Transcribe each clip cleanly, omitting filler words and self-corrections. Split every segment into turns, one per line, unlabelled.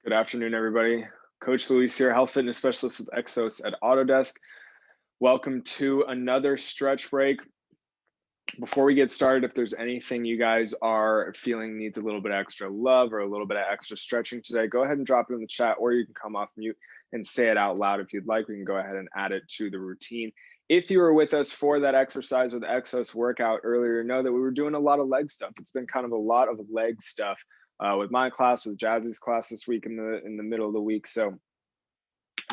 Good afternoon, everybody. Coach Luis here, health fitness specialist with Exos at Autodesk. Welcome to another stretch break. Before we get started, if there's anything you guys are feeling needs a little bit of extra love or a little bit of extra stretching today, go ahead and drop it in the chat, or you can come off mute and say it out loud if you'd like. We can go ahead and add it to the routine. If you were with us for that exercise with Exos workout earlier, know that we were doing a lot of leg stuff. It's been kind of a lot of leg stuff with my class, with Jazzy's class this week in the middle of the week. So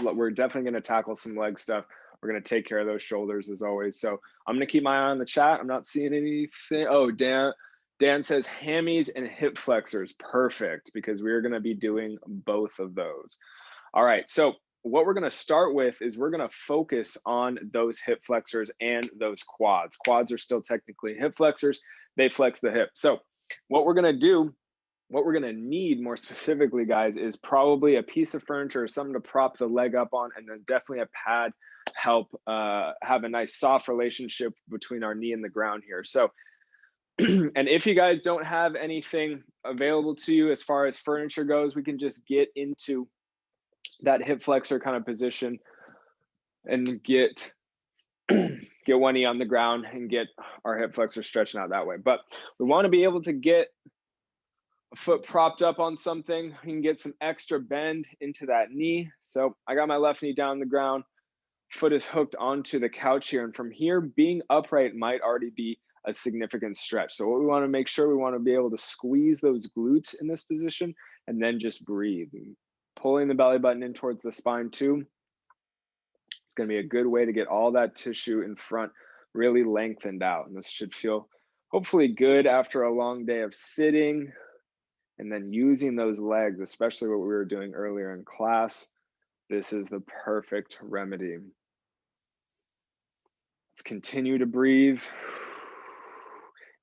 we're definitely going to tackle some leg stuff. We're going to take care of those shoulders as always. So I'm going to keep my eye on the chat. I'm not seeing anything. Oh, Dan says hammies and hip flexors. Perfect, because we're going to be doing both of those. All right. So what we're going to start with is we're going to focus on those hip flexors and those quads. Quads are still technically hip flexors. They flex the hip. So what we're going to do, what we're going to need more specifically, guys, is probably a piece of furniture or something to prop the leg up on, and then definitely a pad help have a nice soft relationship between our knee and the ground here. So and if you guys don't have anything available to you as far as furniture goes, we can just get into that hip flexor kind of position and get get one knee on the ground and get our hip flexor stretching out that way. But we want to be able to get a foot propped up on something. You can get some extra bend into that knee. So I got my left knee down on the ground, foot is hooked onto the couch here. And from here, being upright might already be a significant stretch. So what we want to make sure, we want to be able to squeeze those glutes in this position and then just breathe. Pulling the belly button in towards the spine too. It's going to be a good way to get all that tissue in front really lengthened out. And this should feel hopefully good after a long day of sitting. And then using those legs, especially what we were doing earlier in class, this is the perfect remedy. Let's continue to breathe. If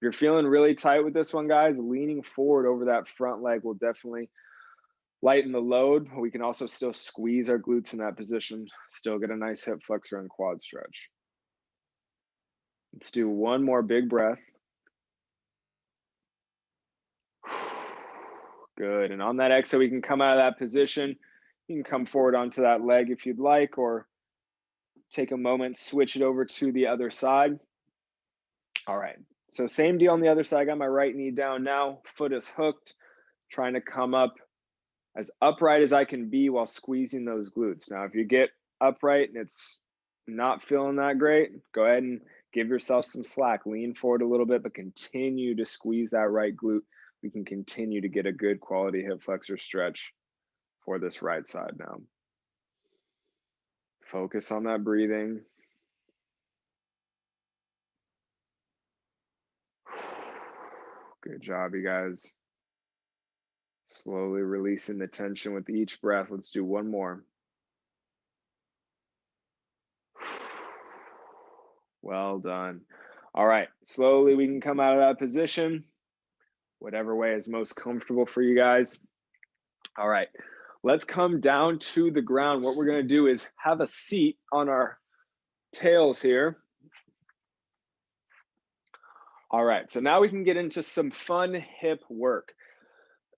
you're feeling really tight with this one, guys, leaning forward over that front leg will definitely lighten the load. We can also still squeeze our glutes in that position, still get a nice hip flexor and quad stretch. Let's do one more big breath. Good. And on that exhale, we can come out of that position. You can come forward onto that leg if you'd like, or take a moment, switch it over to the other side. All right. So same deal on the other side. I got my right knee down now. Foot is hooked, trying to come up as upright as I can be while squeezing those glutes. Now, if you get upright and it's not feeling that great, go ahead and give yourself some slack. Lean forward a little bit, but continue to squeeze that right glute. We can continue to get a good quality hip flexor stretch for this right side now. Focus on that breathing. Good job, you guys. Slowly releasing the tension with each breath. Let's do one more. Well done. All right, slowly we can come out of that position, whatever way is most comfortable for you guys. All right, let's come down to the ground. What we're gonna do is have a seat on our tails here. All right, so now we can get into some fun hip work.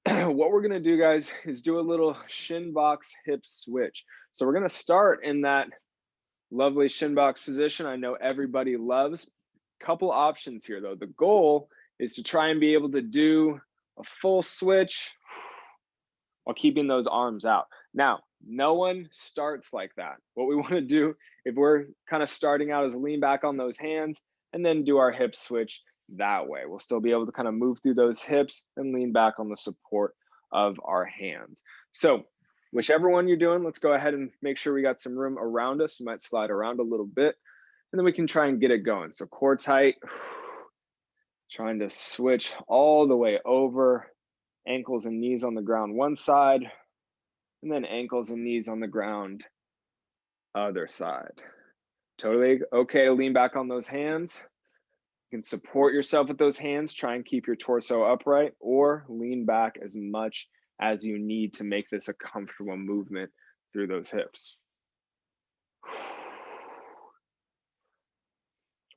What we're gonna do, guys, is do a little shin box hip switch. So we're gonna start in that lovely shin box position I know everybody loves. Couple options here though. The goal is to try and be able to do a full switch while keeping those arms out. Now, no one starts like that. What we want to do, if we're kind of starting out, is lean back on those hands and then do our hip switch that way. We'll still be able to kind of move through those hips and lean back on the support of our hands. So whichever one you're doing, let's go ahead and make sure we got some room around us. You might slide around a little bit, and then we can try and get it going. So core tight, trying to switch all the way over, ankles and knees on the ground one side, and then ankles and knees on the ground other side. Totally okay to lean back on those hands. You can support yourself with those hands, try and keep your torso upright, or lean back as much as you need to make this a comfortable movement through those hips.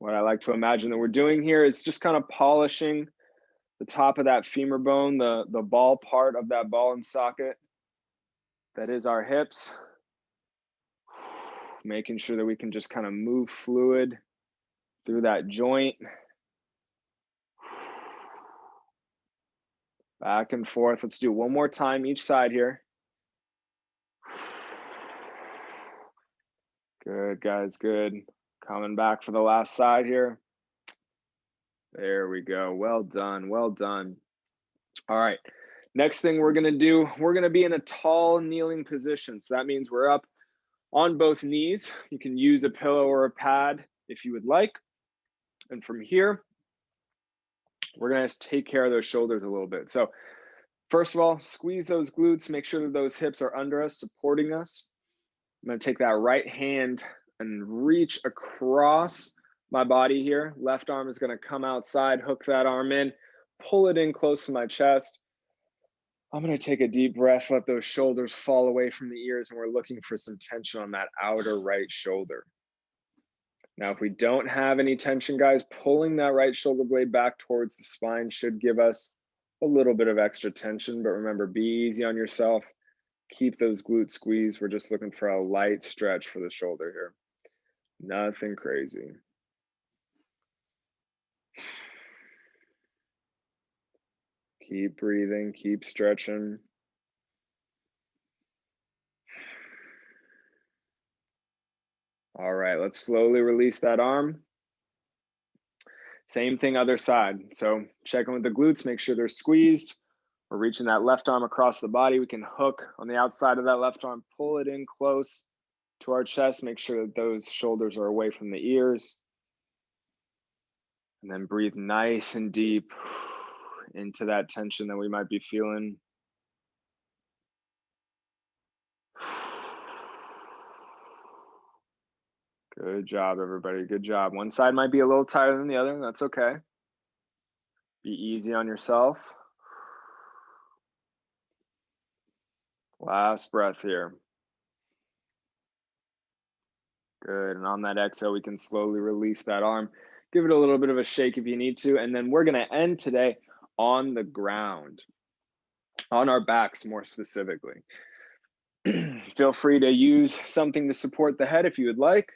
What I like to imagine that we're doing here is just kind of polishing the top of that femur bone, the ball part of that ball and socket, That is our hips. Making sure that we can just kind of move fluid through that joint. Back and forth. Let's do one more time each side here. Good, guys, good. Coming back for the last side here. There we go. Well done, well done. All right, next thing we're gonna do, we're gonna be in a tall kneeling position. So that means we're up on both knees. You can use a pillow or a pad if you would like. And from here, we're gonna take care of those shoulders a little bit. So first of all, squeeze those glutes, make sure that those hips are under us, supporting us. I'm gonna take that right hand and reach across my body here. Left arm is gonna come outside, hook that arm in, pull it in close to my chest. I'm gonna take a deep breath, let those shoulders fall away from the ears, and we're looking for some tension on that outer right shoulder. Now, if we don't have any tension, guys, pulling that right shoulder blade back towards the spine should give us a little bit of extra tension, but remember, be easy on yourself. Keep those glutes squeezed. We're just looking for a light stretch for the shoulder here. Nothing crazy. Keep breathing, keep stretching. All right, let's slowly release that arm. Same thing, other side. So check in with the glutes, make sure they're squeezed. We're reaching that left arm across the body. We can hook on the outside of that left arm, pull it in close to our chest, make sure that those shoulders are away from the ears. And then breathe nice and deep into that tension that we might be feeling. Good job, everybody. Good job. One side might be a little tighter than the other. That's okay. Be easy on yourself. Last breath here. Good. And on that exhale, we can slowly release that arm. Give it a little bit of a shake if you need to. And then we're going to end today on the ground, on our backs more specifically. Feel free to use something to support the head if you would like.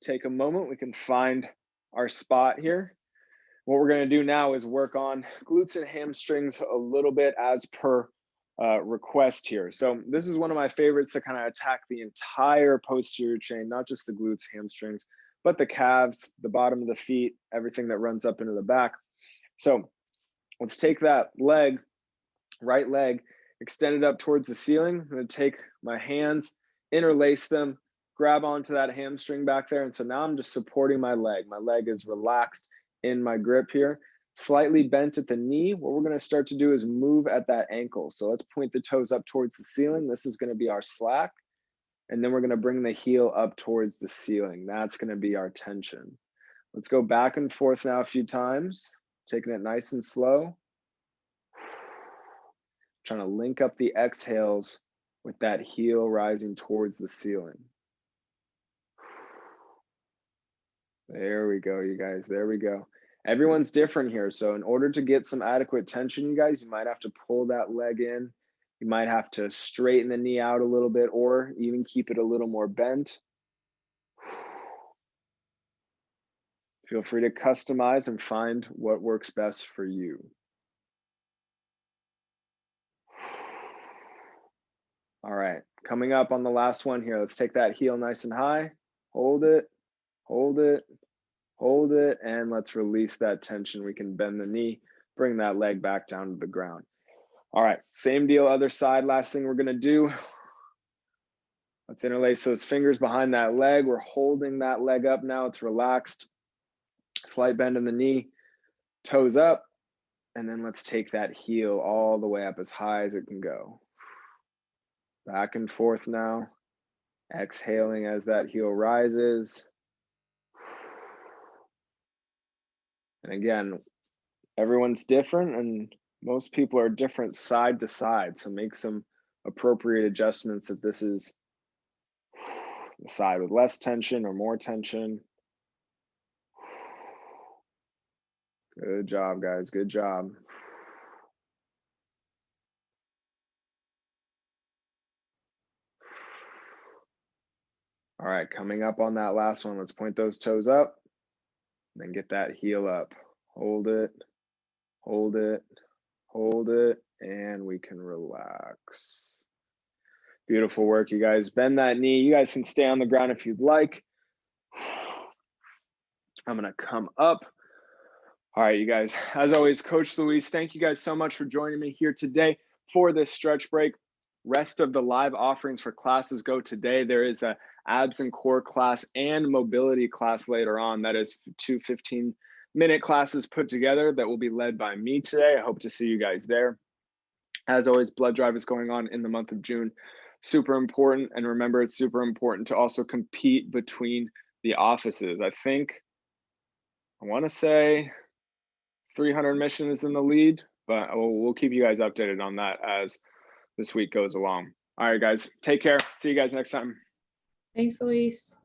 Take a moment. We can find our spot here. What we're going to do now is work on glutes and hamstrings a little bit as per request here. So this is one of my favorites to kind of attack the entire posterior chain, not just the glutes, hamstrings, but the calves, the bottom of the feet, everything that runs up into the back. So let's take that leg, right leg, extend it up towards the ceiling. I'm going to take my hands, interlace them, grab onto that hamstring back there. And so now I'm just supporting my leg. My leg is relaxed in my grip here, slightly bent at the knee. What we're going to start to do is move at that ankle. So let's point the toes up towards the ceiling. This is going to be our slack. And then we're going to bring the heel up towards the ceiling. That's going to be our tension. Let's go back and forth now a few times, taking it nice and slow. Trying to link up the exhales with that heel rising towards the ceiling. There we go, you guys. There we go. Everyone's different here. So in order to get some adequate tension, you guys, you might have to pull that leg in. You might have to straighten the knee out a little bit or even keep it a little more bent. Feel free to customize and find what works best for you. All right, coming up on the last one here. Let's take that heel nice and high. Hold it, hold it, hold it, and let's release that tension. We can bend the knee, bring that leg back down to the ground. All right, same deal, other side. Last thing we're gonna do, let's interlace those fingers behind that leg. We're holding that leg up now, it's relaxed. Slight bend in the knee, toes up, and then let's take that heel all the way up as high as it can go. Back and forth now, exhaling as that heel rises. And again, everyone's different and most people are different side to side. So make some appropriate adjustments if this is the side with less tension or more tension. Good job, guys. Good job. All right, coming up on that last one, let's point those toes up, then get that heel up. Hold it, hold it, hold it, and we can relax. Beautiful work, you guys. Bend that knee. You guys can stay on the ground if you'd like. I'm gonna come up. All right, you guys, as always, Coach Luis, thank you guys so much for joining me here today for this stretch break. Rest of the live offerings for classes go today. There is a abs and core class and mobility class later on. That is 2 15-minute classes put together that will be led by me today. I hope to see you guys there. As always, blood drive is going on in the month of June. Super important. And remember, it's super important to also compete between the offices. I want to say 300 Mission is in the lead, but we'll keep you guys updated on that as this week goes along. All right, guys, take care. See you guys next time.
Thanks, Luis.